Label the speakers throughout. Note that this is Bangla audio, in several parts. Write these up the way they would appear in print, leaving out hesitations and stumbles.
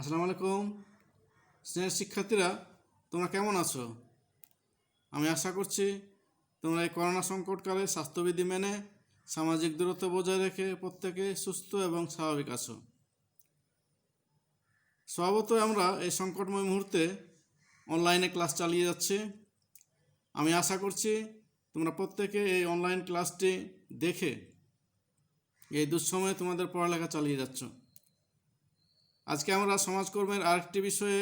Speaker 1: আসসালামু আলাইকুম স্নেহের শিক্ষার্থীরা, তোমরা কেমন আছো? আমি আশা করছি তোমরা এই করোনা সংকটকালে স্বাস্থ্যবিধি মেনে সামাজিক দূরত্ব বজায় রেখে প্রত্যেকে সুস্থ এবং স্বাভাবিক আছো। স্বভাবতই আমরা এই সংকটময় মুহূর্তে অনলাইনে ক্লাস চালিয়ে যাচ্ছি। আমি আশা করছি তোমরা প্রত্যেকে এই অনলাইন ক্লাসটি দেখে এই দুঃসময়ে তোমাদের পড়ালেখা চালিয়ে যাচ্ছ। আজকে আমরা সমাজকর্মের আরেকটি বিষয়ে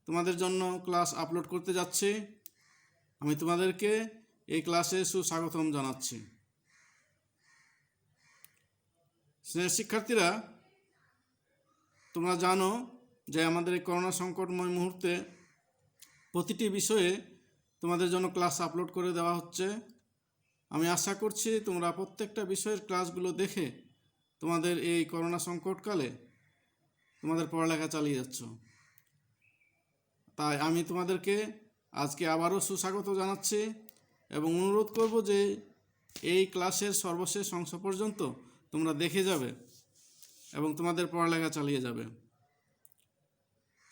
Speaker 1: তোমাদের জন্য ক্লাস আপলোড করতে যাচ্ছি। আমি তোমাদেরকে এই ক্লাসে সুস্বাগতম জানাচ্ছি। স্নেহের শিক্ষার্থীরা, তোমরা জানো যে আমাদের এই করোনা সংকটময় মুহূর্তে প্রতিটি বিষয়ে তোমাদের জন্য ক্লাস আপলোড করে দেওয়া হচ্ছে। আমি আশা করছি তোমরা প্রত্যেকটা বিষয়ের ক্লাসগুলো দেখে তোমাদের এই করোনা সংকটকালে তোমাদের পড়ালেখা চালিয়ে যাচ্ছ। তাই আমি তোমাদেরকে আজকে আবারও সুস্বাগত জানাচ্ছি এবং অনুরোধ করব যে এই ক্লাসের সর্বশেষ অংশ পর্যন্ত তোমরা দেখে যাবে এবং তোমাদের পড়ালেখা চালিয়ে যাবে।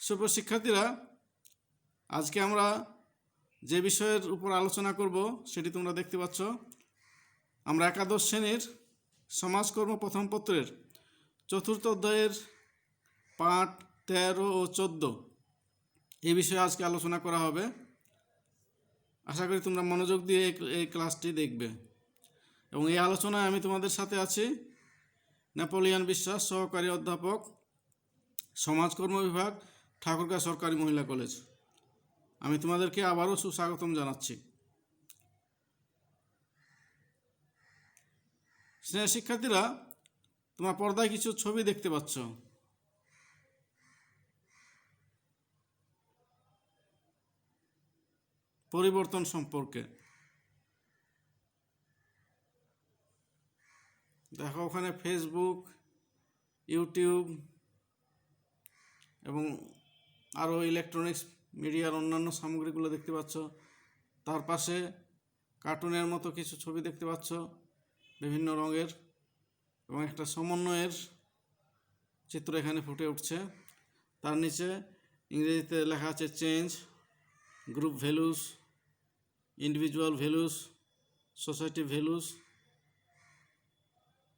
Speaker 1: সুপ্রিয় শিক্ষার্থীরা, আজকে আমরা যে বিষয়ের উপর আলোচনা করব সেটি তোমরা দেখতে পাচ্ছ। আমরা একাদশ শ্রেণীর সমাজকর্ম প্রথম পত্রের চতুর্থ অধ্যায়ের পাঠ 13 ও 14 এই বিষয়ে আজকে আলোচনা করা হবে। আশা করি তোমরা মনোযোগ দিয়ে এই ক্লাসটি দেখবে। এবং এই আলোচনায় আমি তোমাদের সাথে আছি নেপোলিয়ান বিশ্বাস, সহকারী অধ্যাপক, সমাজকর্ম বিভাগ, ঠাকুরগাঁও সরকারি মহিলা কলেজ। আমি তোমাদেরকে আবারও সুস্বাগতম জানাচ্ছি। স্নেহের শিক্ষার্থীরা, তোমরা পর্দায় কিছু ছবি দেখতে পাচ্ছ। পরিবর্তন সম্পর্কে দেখো, ওখানে ফেসবুক, ইউটিউব এবং আরও ইলেকট্রনিক্স মিডিয়ার অন্যান্য সামগ্রীগুলো দেখতে পাচ্ছ। তার পাশে কার্টুনের মতো কিছু ছবি দেখতে পাচ্ছ বিভিন্ন রঙের, এবং একটা সমন্বয়ের চিত্র এখানে ফুটে উঠছে। তার নিচে ইংরেজিতে লেখা আছে change, group values, individual values, society values,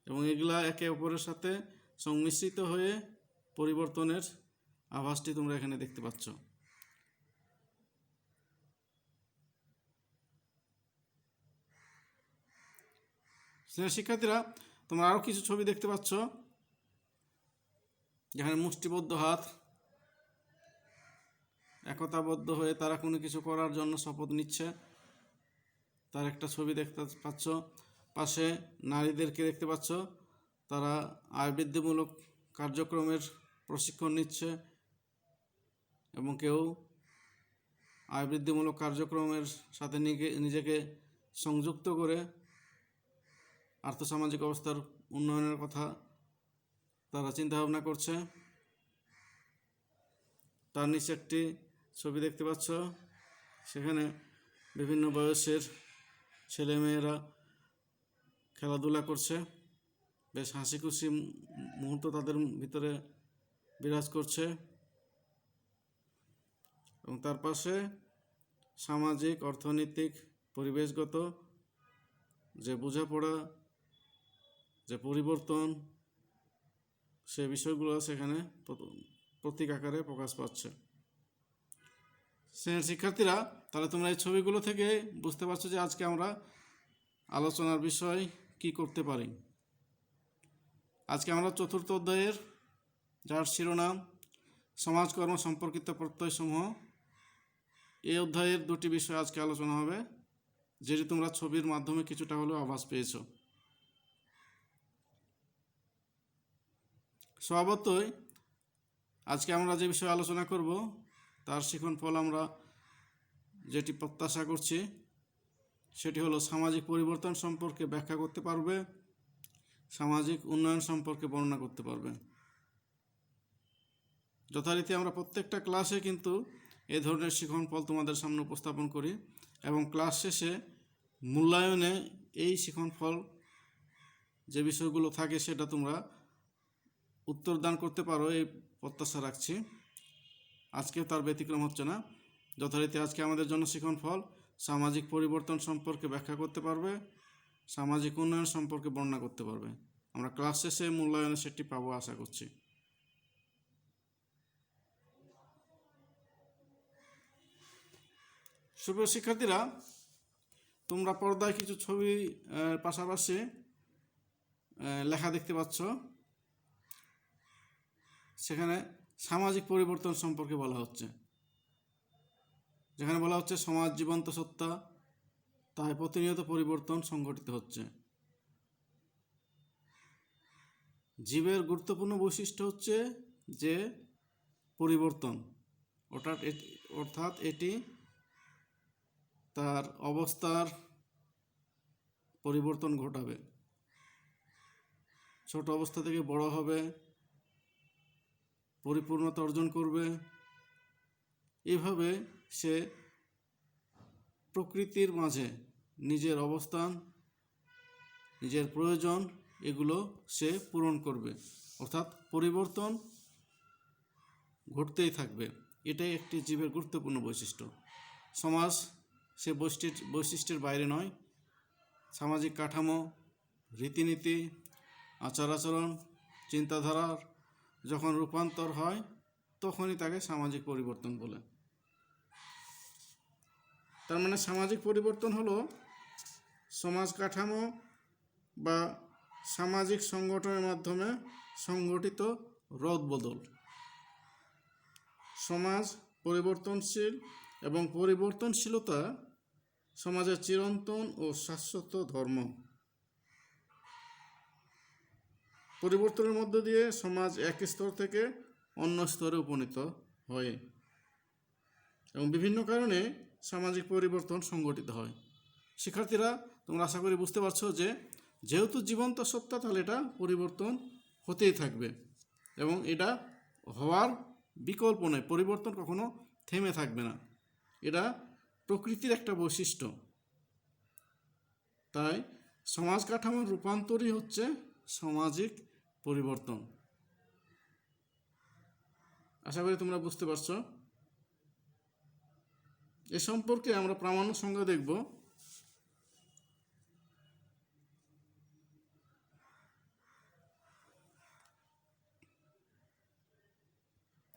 Speaker 1: এবং এগুলা একে অপরের সাথে সংমিশ্রিত হয়ে পরিবর্তনের আভাসটি তোমরা এখানে দেখতে পাচ্ছ। শিক্ষার্থীরা, তোমরা আরও কিছু ছবি দেখতে পাচ্ছ যেখানে মুষ্টিবদ্ধ হাত, একতাবদ্ধ হয়ে তারা কোনো কিছু করার জন্য শপথ নিচ্ছে, তার একটা ছবি দেখতে পাচ্ছ। পাশে নারীদেরকে দেখতে পাচ্ছ, তারা আয়বৃদ্ধিমূলক কার্যক্রমের প্রশিক্ষণ নিচ্ছে এবং কেউ আয়বৃদ্ধিমূলক কার্যক্রমের সাথে নিজেকে সংযুক্ত করে আর্থসামাজিক অবস্থার উন্নয়নের কথা তারা চিন্তাভাবনা করছে। তার নিচে একটি ছবি দেখতে পাচ্ছ, সেখানে বিভিন্ন বয়সের ছেলেমেয়েরা খেলাধুলা করছে। বেশ হাসি খুশি মুহূর্ত তাদের ভিতরে বিরাজ করছে। এবং তার পাশে সামাজিক, অর্থনৈতিক, পরিবেশগত যে বোঝাপড়া, যে পরিবর্তন, সে বিষয়গুলো সেখানে প্রতীক আকারে প্রকাশ পাচ্ছে। শিক্ষার্থীরা, তাহলে তোমরা এই ছবিগুলো থেকে বুঝতে পারছো যে আজকে আমরা আলোচনার বিষয় কি করতে পারি। আজকে আমরা চতুর্থ অধ্যায়ের, যার শিরোনাম সমাজকর্ম সম্পর্কিত প্রত্যয়সমূহ, এই অধ্যায়ের দুটি বিষয় আজকে আলোচনা হবে, যেটি তোমরা ছবির মাধ্যমে কিছুটা হলেও আভাস পেয়েছো। স্বভাবতই আজকে আমরা যে বিষয়ে আলোচনা করব তার শিখন ফল আমরা যেটি প্রত্যাশা করছি সেটি হলো সামাজিক পরিবর্তন সম্পর্কে ব্যাখ্যা করতে পারবে, সামাজিক উন্নয়ন সম্পর্কে বর্ণনা করতে পারবে। যথারীতি আমরা প্রত্যেকটা ক্লাসে কিন্তু এই ধরনের শিখন ফল তোমাদের সামনে উপস্থাপন করি এবং ক্লাস শেষে মূল্যায়নে এই শিখন ফল যে বিষয়গুলো থাকে সেটা তোমরা উত্তর দান করতে পারো এই প্রত্যাশা রাখছি। আজকেও তার ব্যতিক্রম হচ্ছে না। যথারীতি আজকে আমাদের জন্য শিখন ফল সামাজিক পরিবর্তন সম্পর্কে ব্যাখ্যা করতে পারবে, সামাজিক উন্নয়ন সম্পর্কে বর্ণনা করতে পারবে। আমরা ক্লাস শেষে মূল্যায়নে সেটি পাবো আশা করছি। সুপ্রিয় শিক্ষার্থীরা, তোমরা পর্দায় কিছু ছবি পাশাপাশি লেখা দেখতে পাচ্ছ। সেখানে সামাজিক পরিবর্তন সম্পর্কে বলা হচ্ছে। যেখানে বলা হচ্ছে সমাজ জীবন্ত সত্তা, তাই প্রতিনিয়ত পরিবর্তন সংঘটিত হচ্ছে। জীবের গুরুত্বপূর্ণ বৈশিষ্ট্য হচ্ছে যে পরিবর্তন, অর্থাৎ এটি তার অবস্থার পরিবর্তন ঘটাবে। ছোট অবস্থা থেকে বড় হবে, পরিপূর্ণতা অর্জন করবে। এভাবে সে প্রকৃতির মাঝে নিজের অবস্থান, নিজের প্রয়োজন এগুলো সে পূরণ করবে, অর্থাৎ পরিবর্তন ঘটতেই থাকবে। এটাই একটি জীবের গুরুত্বপূর্ণ বৈশিষ্ট্য। সমাজ সে বৈশিষ্ট্যের বাইরে নয়। সামাজিক কাঠামো, রীতিনীতি, আচার আচরণ, চিন্তাধারার যখন রূপান্তর হয় তখনই তাকে সামাজিক পরিবর্তন বলে। তার মানে সামাজিক পরিবর্তন হলো সমাজ কাঠামো বা সামাজিক সংগঠনের মাধ্যমে সংগঠিত রদবদল। সমাজ পরিবর্তনশীল এবং পরিবর্তনশীলতা সমাজের চিরন্তন ও শাশ্বত ধর্ম। পরিবর্তনের মধ্য দিয়ে সমাজ এক স্তর থেকে অন্য স্তরে উপনীত হয় এবং বিভিন্ন কারণে সামাজিক পরিবর্তন সংঘটিত হয়। শিক্ষার্থীরা, তোমরা আশা করি বুঝতে পারছো যে যেহেতু জীবন্ত সত্তা, তাহলে এটা পরিবর্তন হতেই থাকবে এবং এটা হওয়ার বিকল্প নেই। পরিবর্তন কখনো থেমে থাকবে না, এটা প্রকৃতির একটা বৈশিষ্ট্য। তাই সমাজ কাঠামোর রূপান্তরই হচ্ছে সামাজিক পরিবর্তন। আশা করি তোমরা বুঝতে পারছো। এ সম্পর্কে আমরা প্রামাণ্য সংজ্ঞা দেখব।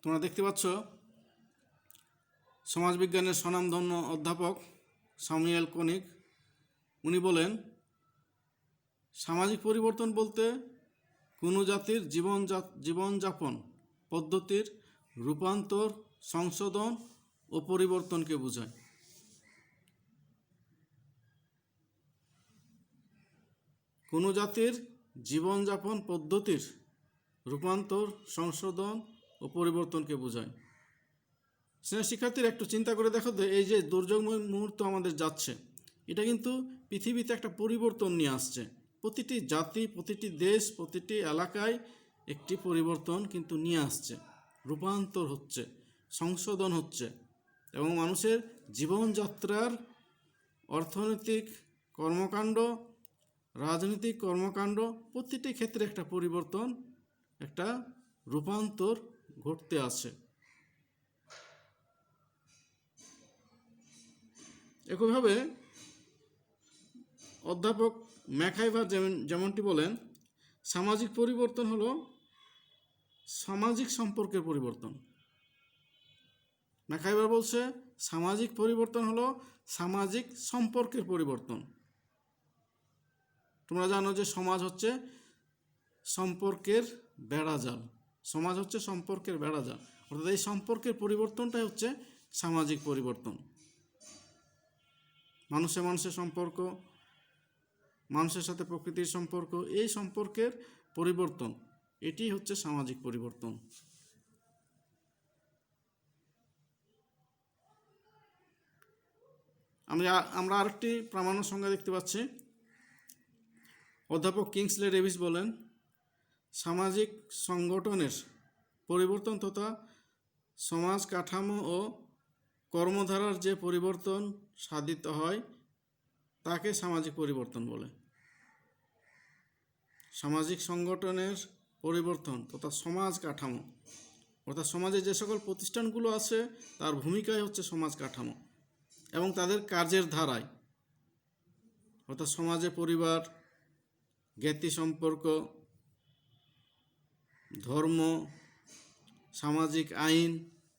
Speaker 1: তোমরা দেখতে পাচ্ছ সমাজবিজ্ঞানের স্বনামধন্য অধ্যাপক স্যামুয়েল কোনিক, উনি বলেন, সামাজিক পরিবর্তন বলতে কোনো জাতির জীবনযাপন পদ্ধতির রূপান্তর, সংশোধন ও পরিবর্তনকে বোঝায়। কোনো জাতির জীবনযাপন পদ্ধতির রূপান্তর, সংশোধন ও পরিবর্তনকে বোঝায়। শিক্ষার্থীরা, একটু চিন্তা করে দেখো তো, এই যে দুর্যোগময় মুহূর্ত আমাদের যাচ্ছে, এটা কিন্তু পৃথিবীতে একটা পরিবর্তন নিয়ে আসছে। প্রতিটি জাতি, প্রতিটি দেশ, প্রতিটি এলাকায় একটি পরিবর্তন কিন্তু নিয়ে আসছে, রূপান্তর হচ্ছে, সংশোধন হচ্ছে এবং মানুষের জীবনযাত্রার অর্থনৈতিক কর্মকাণ্ড, রাজনৈতিক কর্মকাণ্ড প্রতিটি ক্ষেত্রে একটা পরিবর্তন, একটা রূপান্তর ঘটতে আসে। একইভাবে অধ্যাপক ম্যাকহাইভার যেমনটি বলেন, সামাজিক পরিবর্তন হলো সামাজিক সম্পর্কের পরিবর্তন। ম্যাকহাইভার বলছে সামাজিক পরিবর্তন হলো সামাজিক সম্পর্কের পরিবর্তন। তোমরা জানো যে সমাজ হচ্ছে সম্পর্কের বেড়াজাল। সমাজ হচ্ছে সম্পর্কের বেড়াজাল, অর্থাৎ এই সম্পর্কের পরিবর্তনটাই হচ্ছে সামাজিক পরিবর্তন। মানুষে মানুষের সম্পর্ক, মানুষের সাথে প্রকৃতির সম্পর্ক, এই সম্পর্কের পরিবর্তন, এটি হচ্ছে সামাজিক পরিবর্তন। আমরা আরেকটি প্রামাণ্য সংজ্ঞা দেখতে পাচ্ছি। অধ্যাপক কিংসলে ডেভিস বলেন, সামাজিক সংগঠনের পরিবর্তন তথা সমাজ কাঠামো ও কর্মধারার যে পরিবর্তন সাধিত হয় তাকে সামাজিক পরিবর্তন বলে। সামাজিক সংগঠনের পরিবর্তন তথা সমাজ কাঠামো, অর্থাৎ সমাজে যে সকল প্রতিষ্ঠানগুলো আছে তার ভূমিকাই হচ্ছে সমাজ কাঠামো এবং তাদের কাজের ধারায়, অর্থাৎ সমাজে পরিবার, জ্ঞাতি সম্পর্ক, ধর্ম, সামাজিক আইন,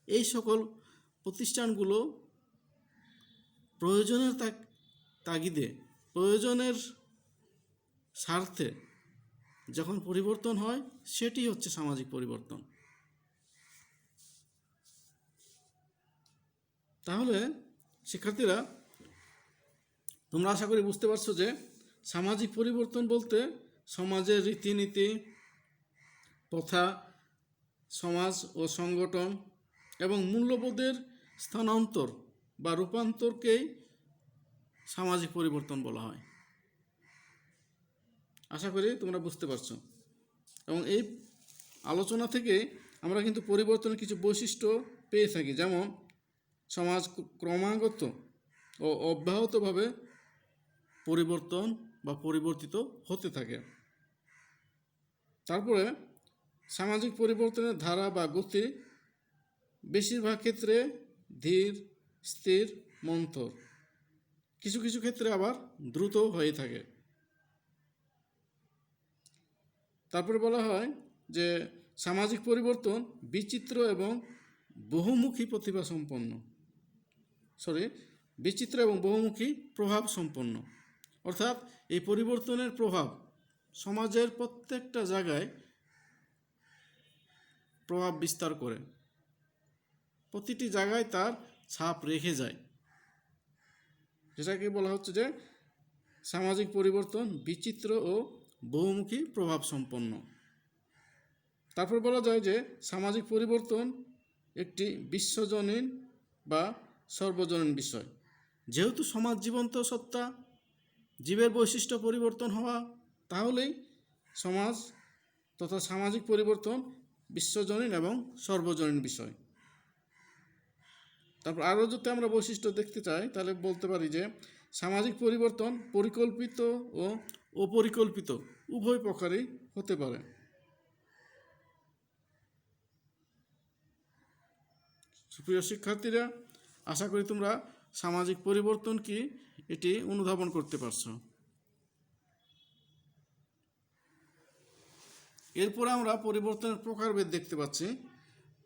Speaker 1: এই সকল প্রতিষ্ঠানগুলো প্রয়োজনের তাগিদে, প্রয়োজনের স্বার্থে যখন পরিবর্তন হয় সেটি হচ্ছে সামাজিক পরিবর্তন। তাহলে শিক্ষার্থীরা, তোমরা আশা করি বুঝতে পারছো যে সামাজিক পরিবর্তন বলতে সমাজের রীতিনীতি, প্রথা, সমাজ ও সংগঠন এবং মূল্যবোধের স্থানান্তর বা রূপান্তরকেই সামাজিক পরিবর্তন বলা হয়। আশা করি তোমরা বুঝতে পারছো। এবং এই আলোচনা থেকে আমরা কিন্তু পরিবর্তনের কিছু বৈশিষ্ট্য পেয়ে থাকি, যেমন সমাজ ক্রমাগত ও অব্যাহতভাবে পরিবর্তন বা পরিবর্তিত হতে থাকে। তারপরে সামাজিক পরিবর্তনের ধারা বা গতি বেশিরভাগ ক্ষেত্রে ধীর, স্থির, মন্থর, কিছু কিছু ক্ষেত্রে আবার দ্রুত হয়ে থাকে। তারপরে বলা হয় যে সামাজিক পরিবর্তন বিচিত্র এবং বহুমুখী প্রতিভা সম্পন্ন, বিচিত্র এবং বহুমুখী প্রভাব সম্পন্ন, অর্থাৎ এই পরিবর্তনের প্রভাব সমাজের প্রত্যেকটা জায়গায় প্রভাব বিস্তার করে, প্রতিটি জায়গায় তার ছাপ রেখে যায়, যেটাকে বলা হচ্ছে যে সামাজিক পরিবর্তন বিচিত্র ও বহুমুখী প্রভাব সম্পন্ন। তারপর বলা যায় যে সামাজিক পরিবর্তন একটি বিশ্বজনীন বা সর্বজনীন বিষয়। যেহেতু সমাজ জীবন্ত সত্তা, জীবের বৈশিষ্ট্য পরিবর্তন হওয়া, তাহলেই সমাজ তথা সামাজিক পরিবর্তন বিশ্বজনীন এবং সর্বজনীন বিষয়। তারপর আরও যদি আমরা বৈশিষ্ট্য দেখতে চাই তাহলে বলতে পারি যে সামাজিক পরিবর্তন পরিকল্পিত ও অপরিকল্পিত উভয় প্রকারই হতে পারে। সুপ্রিয় শিক্ষার্থীরা, আশা করি তোমরা সামাজিক পরিবর্তন কি এটি অনুধাবন করতে পারছো। এরপরে আমরা পরিবর্তনের প্রকারভেদ দেখতে পাচ্ছি।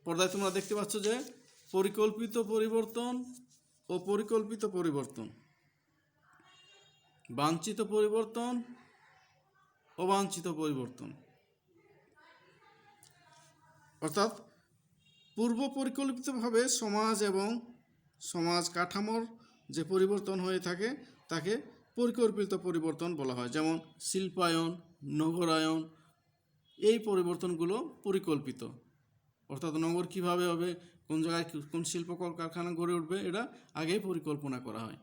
Speaker 1: পর্দায় তোমরা দেখতে পাচ্ছ যে পরিকল্পিত পরিবর্তন ও পরিকল্পিত পরিবর্তন, বাঞ্ছিত পরিবর্তন, অবাঞ্ছিত পরিবর্তন। অর্থাৎ পূর্ব পরিকল্পিতভাবে সমাজ এবং সমাজ কাঠামোর যে পরিবর্তন হয়ে থাকে তাকে পরিকল্পিত পরিবর্তন বলা হয়। যেমন শিল্পায়ন, নগরায়ন, এই পরিবর্তনগুলো পরিকল্পিত, অর্থাৎ নগর কীভাবে হবে, কোন জায়গায় কোন শিল্প কলকারখানা গড়ে উঠবে, এটা আগেই পরিকল্পনা করা হয়।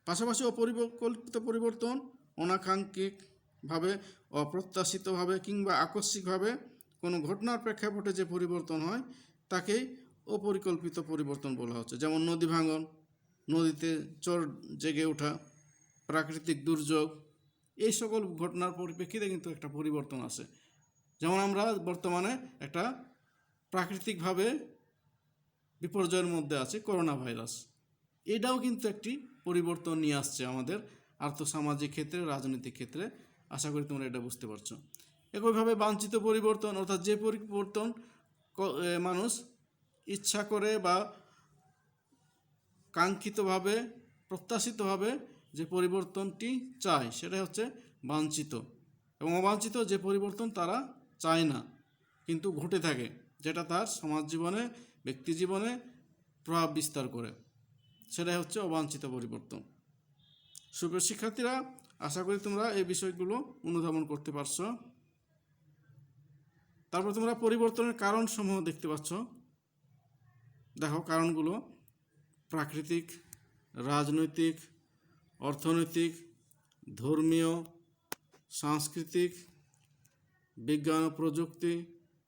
Speaker 1: পাশাপাশি অপরিকল্পিত পরিবর্তন অনাকাঙ্ক্ষিতভাবে, অপ্রত্যাশিতভাবে কিংবা আকস্মিকভাবে কোনো ঘটনার প্রেক্ষাপটে যে পরিবর্তন হয় তাকেই অপরিকল্পিত পরিবর্তন বলা হচ্ছে। যেমন নদী ভাঙন, নদীতে চর জেগে ওঠা, প্রাকৃতিক দুর্যোগ, এই সকল ঘটনার পরিপ্রেক্ষিতে কিন্তু একটা পরিবর্তন আসে। যেমন আমরা বর্তমানে একটা প্রাকৃতিকভাবে বিপর্যয়ের মধ্যে আছে করোনা ভাইরাস, এটাও কিন্তু একটি পরিবর্তন নিয়ে আসছে আমাদের আর্থসামাজিক ক্ষেত্রে, রাজনৈতিক ক্ষেত্রে। আশা করি তোমরা এটা বুঝতে পারছো। একইভাবে বাঞ্ছিত পরিবর্তন, অর্থাৎ যে পরিবর্তন মানুষ ইচ্ছা করে বা কাঙ্ক্ষিতভাবে, প্রত্যাশিতভাবে যে পরিবর্তনটি চায় সেটা হচ্ছে বাঞ্ছিত। এবং অবাঞ্ছিত যে পরিবর্তন তারা চায় না কিন্তু ঘটে থাকে, যেটা তার সমাজ জীবনে, ব্যক্তি জীবনে প্রভাব বিস্তার করে, সেটাই হচ্ছে অবাঞ্ছিত পরিবর্তন। সুপ্রিয় শিক্ষার্থীরা, আশা করি তোমরা এই বিষয়গুলো অনুধাবন করতে পারছো। তারপর তোমরা পরিবর্তনের কারণসমূহ দেখতে পাচ্ছ। দেখো কারণগুলো: প্রাকৃতিক, রাজনৈতিক, অর্থনৈতিক, ধর্মীয়, সাংস্কৃতিক, বিজ্ঞান ও প্রযুক্তি,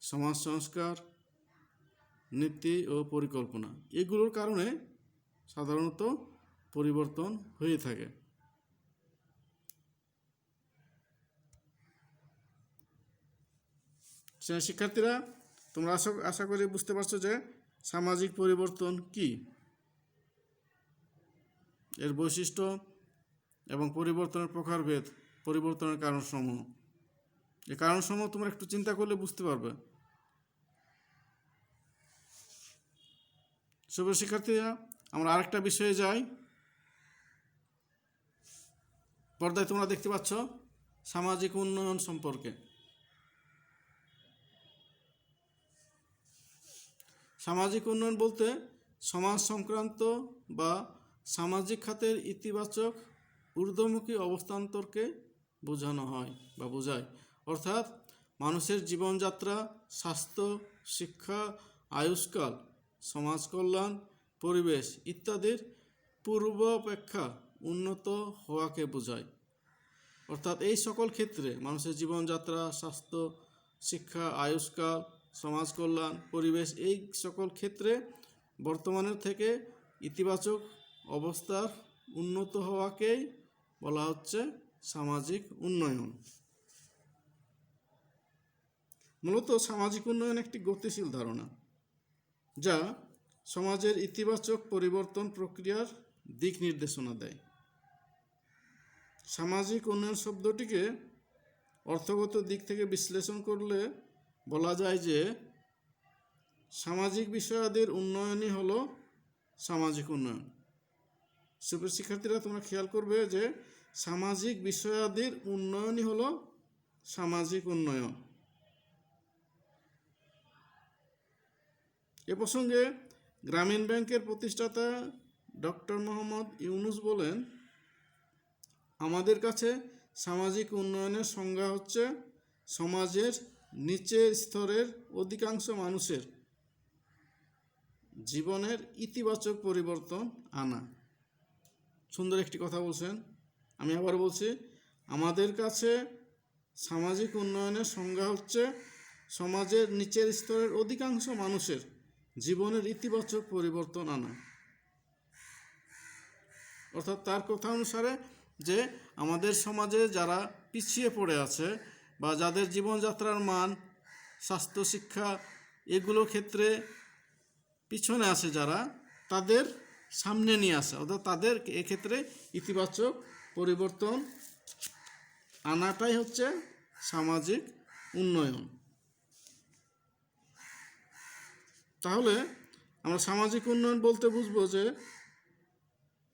Speaker 1: সমাজ সংস্কার, নীতি ও পরিকল্পনা, এগুলোর কারণে সাধারণত পরিবর্তন হয়ে থাকে। শিক্ষার্থীরা, তোমরা আশা করি বুঝতে পারছো যে সামাজিক পরিবর্তন কি, এর বৈশিষ্ট্য এবং পরিবর্তনের প্রকারভেদ, পরিবর্তনের কারণসমূহ। এই কারণসমূহ তোমরা একটু চিন্তা করলে বুঝতে পারবে। সুপ্রিয় শিক্ষার্থীরা, আমরা আরেকটা বিষয়ে যাই। পর্দায় তোমরা দেখতে পাচ্ছ সামাজিক উন্নয়ন সম্পর্কে। সামাজিক উন্নয়ন বলতে সমাজ সংক্রান্ত বা সামাজিক খাতের ইতিবাচক ঊর্ধ্বমুখী অবস্থান্তরকে বোঝানো হয় বা বোঝায়। অর্থাৎ মানুষের জীবনযাত্রা, স্বাস্থ্য, শিক্ষা, আয়ুষ্কাল, সমাজ কল্যাণ, পরিবেশ ইত্যাদির পূর্বাপেক্ষা উন্নত হওয়াকে বোঝায়। অর্থাৎ এই সকল ক্ষেত্রে মানুষের জীবনযাত্রা, স্বাস্থ্য, শিক্ষা, আয়ুষ্কাল, সমাজ কল্যাণ, পরিবেশ এই সকল ক্ষেত্রে বর্তমানের থেকে ইতিবাচক অবস্থার উন্নত হওয়াকেই বলা হচ্ছে সামাজিক উন্নয়ন। মূলত সামাজিক উন্নয়ন একটি গতিশীল ধারণা, যা সমাজের ইতিবাচক পরিবর্তন প্রক্রিয়ার দিক নির্দেশনা দেয়। সামাজিক উন্নয়ন শব্দটিকে অর্থগত দিক থেকে বিশ্লেষণ করলে বলা যায় যে সামাজিক বিষয়াদির উন্নয়নই হলো সামাজিক উন্নয়ন। সুপ্রিয় শিক্ষার্থীরা, তোমরা খেয়াল করবে যে সামাজিক বিষয়াদির উন্নয়নই হলো সামাজিক উন্নয়ন। এ প্রসঙ্গে গ্রামীণ ব্যাংকের প্রতিষ্ঠাতা ডক্টর মোহাম্মদ ইউনুস বলেন, আমাদের কাছে সামাজিক উন্নয়নের সংজ্ঞা হচ্ছে সমাজের নিচের স্তরের অধিকাংশ মানুষের জীবনের ইতিবাচক পরিবর্তন আনা। সুন্দর একটি কথা বলছেন। আমি আবার বলছি, আমাদের কাছে সামাজিক উন্নয়নের সংজ্ঞা হচ্ছে সমাজের নিচের স্তরের অধিকাংশ মানুষের জীবনের ইতিবাচক পরিবর্তন আনা। অর্থাৎ তার কথা অনুসারে যে আমাদের সমাজে যারা পিছিয়ে পড়ে আছে বা যাদের জীবনযাত্রার মান, স্বাস্থ্য, শিক্ষা এগুলো ক্ষেত্রে পিছনে আছে, যারা তাদের সামনে নিয়ে আসা, অর্থাৎ তাদের এক্ষেত্রে ইতিবাচক পরিবর্তন আনাটাই হচ্ছে সামাজিক উন্নয়ন। তাহলে আমরা সামাজিক উন্নয়ন বলতে বুঝবো যে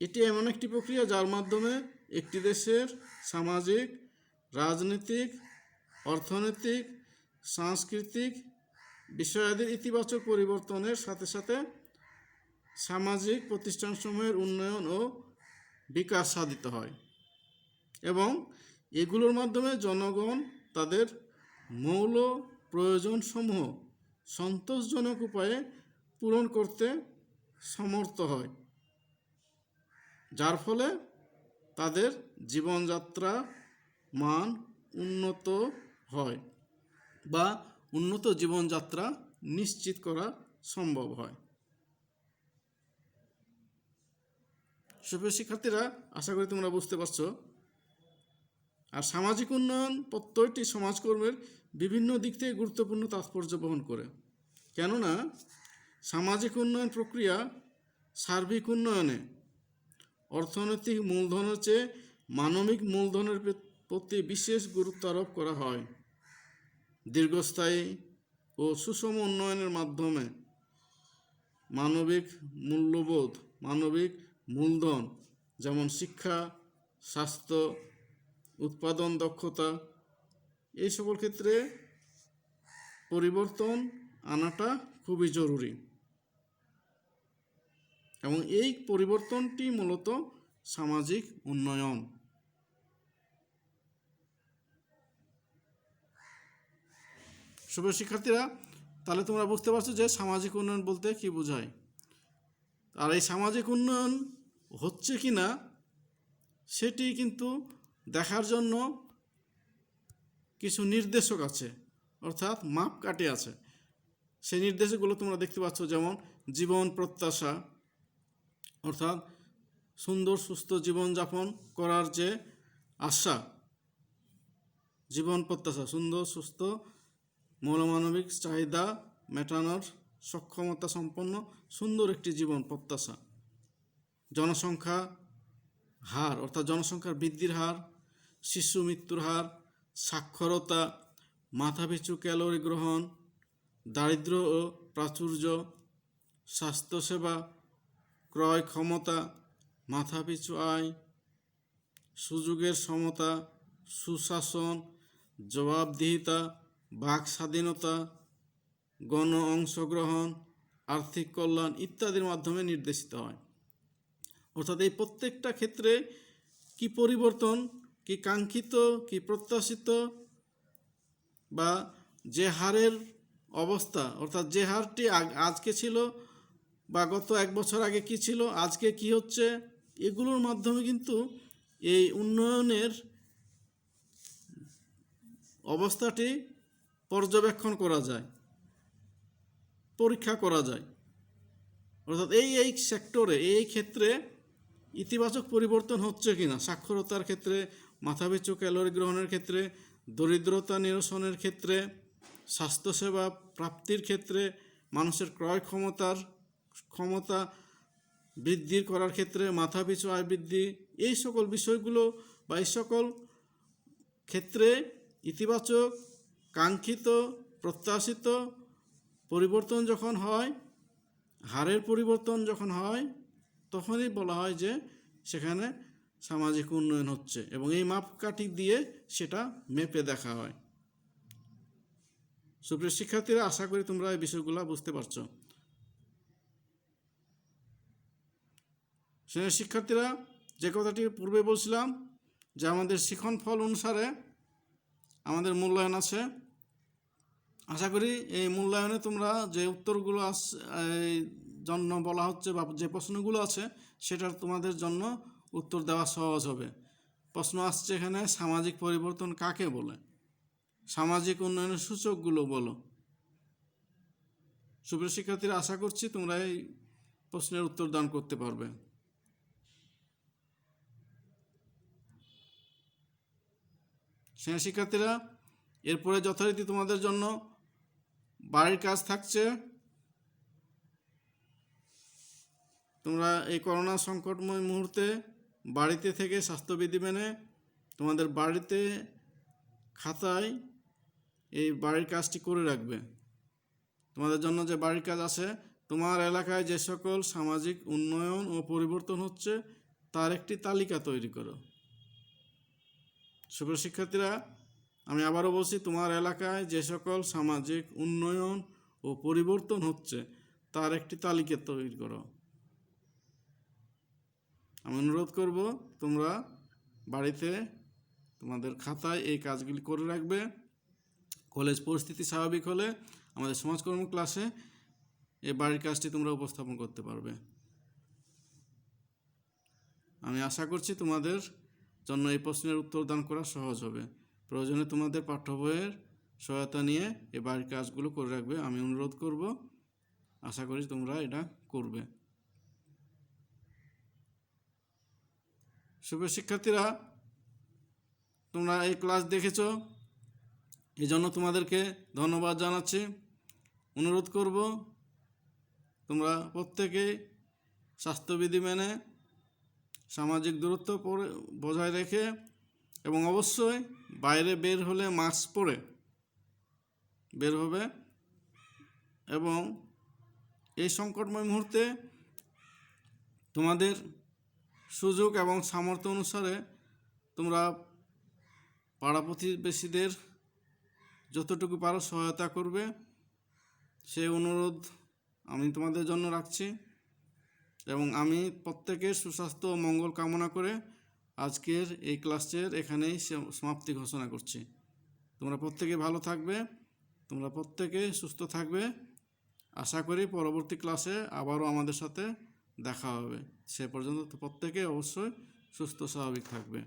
Speaker 1: এটি এমন একটি প্রক্রিয়া যার মাধ্যমে একটি দেশের সামাজিক, রাজনৈতিক, অর্থনৈতিক, সাংস্কৃতিক বিষয়াদির ইতিবাচক পরিবর্তনের সাথে সাথে সামাজিক প্রতিষ্ঠানসমূহের উন্নয়ন ও বিকাশ সাধিত হয় এবং এগুলোর মাধ্যমে জনগণ তাদের মৌল প্রয়োজনসমূহ সন্তোষজনক উপায়ে পূরণ করতে সমর্থ হয়, যার ফলে তাদের জীবনযাত্রা মান উন্নত হয় বা উন্নত জীবনযাত্রা নিশ্চিত করা সম্ভব হয়। সুপ্রিয় শিক্ষার্থীরা, আশা করি তোমরা বুঝতে পারছো। আর সামাজিক উন্নয়ন প্রত্যয়টি সমাজকর্মের বিভিন্ন দিক থেকে গুরুত্বপূর্ণ তাৎপর্য বহন করে, কেননা সামাজিক উন্নয়ন প্রক্রিয়া সার্বিক উন্নয়নে অর্থনৈতিক মূলধনের চেয়ে মানবিক মূলধনের প্রতি বিশেষ গুরুত্ব আরোপ করা হয়। দীর্ঘস্থায়ী ও সুষম উন্নয়নের মাধ্যমে মানবিক মূল্যবোধ, মানবিক মূলধন যেমন শিক্ষা, স্বাস্থ্য, উৎপাদন দক্ষতা এই সকল ক্ষেত্রে পরিবর্তন আনাটা খুবই জরুরি এবং এই পরিবর্তনটি মূলত সামাজিক উন্নয়ন। শুভ শিক্ষার্থীরা, তাহলে তোমরা বুঝতে পারছো যে সামাজিক উন্নয়ন বলতে কি বোঝায়। আর এই সামাজিক উন্নয়ন হচ্ছে কি না সেটি কিন্তু দেখার জন্য কিছু নির্দেশক আছে, অর্থাৎ মাপকাঠি আছে। সেই নির্দেশকগুলো তোমরা দেখতে পাচ্ছ, যেমন জীবন প্রত্যাশা, অর্থাৎ সুন্দর সুস্থ জীবনযাপন করার যে আশা, জীবন প্রত্যাশা সুন্দর সুস্থ মৌলমানবিক চাহিদা মেটানোর সক্ষমতা সম্পন্ন সুন্দর একটি জীবন প্রত্যাশা। জনসংখ্যা হার অর্থাৎ জনসংখ্যার বৃদ্ধির হার, শিশু মৃত্যুর হার, সাক্ষরতা, মাথাপিছু ক্যালোরি গ্রহণ, দারিদ্র্য ও প্রাচুর্য, স্বাস্থ্যসেবা, ক্রয় ক্ষমতা, মাথাপিছু আয়, সুযোগের সমতা, সুশাসন, জবাবদিহিতা, বাক স্বাধীনতা, গণ অংশগ্রহণ, আর্থিক কল্যাণ ইত্যাদির মাধ্যমে নির্দেশিত হয়। অর্থাৎ এই প্রত্যেকটা ক্ষেত্রে কি পরিবর্তন, কি কাঙ্ক্ষিত, কি প্রত্যাশিত, বা যে হারের অবস্থা অর্থাৎ যে হারটি আজকে ছিল বা গত 1 বছর আগে কি ছিল, আজকে কি হচ্ছে, এগুলোর মাধ্যমে কিন্তু এই উন্নয়নের অবস্থাটি পর্যবেক্ষণ করা যায়, পরীক্ষা করা যায়। অর্থাৎ এই সেক্টরে এই ক্ষেত্রে ইতিবাচক পরিবর্তন হচ্ছে কিনা, সাক্ষরতার ক্ষেত্রে, মাথাপিছু ক্যালোরি গ্রহণের ক্ষেত্রে, দরিদ্রতা নিরসনের ক্ষেত্রে, স্বাস্থ্যসেবা প্রাপ্তির ক্ষেত্রে, মানুষের ক্রয় ক্ষমতা বৃদ্ধি করার ক্ষেত্রে, মাথাপিছু আয় বৃদ্ধি, এই সকল বিষয়গুলো বা এই সকল ক্ষেত্রে ইতিবাচক কাঙ্ক্ষিত প্রত্যাশিত পরিবর্তন যখন হয়, হারের পরিবর্তন যখন হয়, তখনই বলা হয় যে সেখানে সামাজিক উন্নয়ন হচ্ছে, এবং এই মাপকাঠি দিয়ে সেটা মেপে দেখা হয়। সুপ্রিয় শিক্ষার্থীরা, আশা করি তোমরা এই বিষয়গুলো বুঝতে পারছো। শিক্ষার্থীরা, যে কথাটি পূর্বে বলছিলাম যে আমাদের শিখন ফল অনুসারে আমাদের মূল্যায়ন আছে। আশা করি এই মূল্যায়নে তোমরা যে উত্তরগুলো জন্য বলা হচ্ছে বা যে প্রশ্নগুলো আছে সেটার তোমাদের জন্য উত্তর দেওয়া সহজ হবে। প্রশ্ন আসছে এখানে, সামাজিক পরিবর্তন কাকে বলে, সামাজিক উন্নয়নের সূচকগুলো বলো। সুপ্রিয় শিক্ষার্থীরা, আশা করছি তোমরা এই প্রশ্নের উত্তর দান করতে পারবে। শিক্ষার্থীরা, এরপরে যথারীতি তোমাদের জন্য বাড়ির কাজ থাকছে। তোমরা এই করোনা সংকটময় মুহূর্তে বাড়িতে থেকে স্বাস্থ্যবিধি মেনে তোমাদের বাড়িতে খাতায় এই বাড়ির কাজটি করে রাখবে। তোমাদের জন্য যে বাড়ির কাজ আছে, তোমার এলাকায় যে সকল সামাজিক উন্নয়ন ও পরিবর্তন হচ্ছে তার একটি তালিকা তৈরি করো। সুপ্রিয় শিক্ষার্থীরা, আমি আবারও বলছি, তোমার এলাকায় যে সকল সামাজিক উন্নয়ন ও পরিবর্তন হচ্ছে তার একটি তালিকা তৈরি করো। আমি অনুরোধ করব তোমরা বাড়িতে তোমাদের খাতায় এই কাজগুলি করে রাখবে। কলেজ পরিস্থিতি স্বাভাবিক হলে আমাদের সমাজকর্ম ক্লাসে এই বাড়ির কাজটি তোমরা উপস্থাপন করতে পারবে। আমি আশা করছি তোমাদের জন্য এই প্রশ্নের উত্তর দান করা সহজ হবে। প্রয়োজনে তোমাদের পাঠ্য বইয়ের সহায়তা নিয়ে এই বাড়ির কাজগুলো করে রাখবে, আমি অনুরোধ করব। আশা করি তোমরা এটা করবে। সুপ্রিয় শিক্ষার্থীরা, তোমরা এই ক্লাস দেখেছো, এই জন্য তোমাদেরকে ধন্যবাদ জানাচ্ছি। অনুরোধ করব তোমরা প্রত্যেকে স্বাস্থ্যবিধি মেনে সামাজিক দূরত্ব বজায় রেখে এবং অবশ্যই বাইরে বের হলে মাস্ক পরে বের হবে, এবং এই সংকটময় মুহূর্তে তোমাদের সুযোগ এবং সামর্থ্য অনুসারে তোমরা পাড়া প্রতিবেশীদের যতটুকু পারো সহায়তা করবে, সেই অনুরোধ আমি তোমাদের জন্য রাখছি। এবং আমি প্রত্যেকের সুস্বাস্থ্য ও মঙ্গল কামনা করে আজকের এই ক্লাসের এখানেই সমাপ্তি ঘোষণা করছি। তোমরা প্রত্যেকে ভালো থাকবে, তোমরা প্রত্যেকে সুস্থ থাকবে। আশা করি পরবর্তী ক্লাসে আবারও আমাদের সাথে দেখা হবে। সে পর্যন্ত প্রত্যেকে অবশ্যই সুস্থ স্বাভাবিক থাকবে।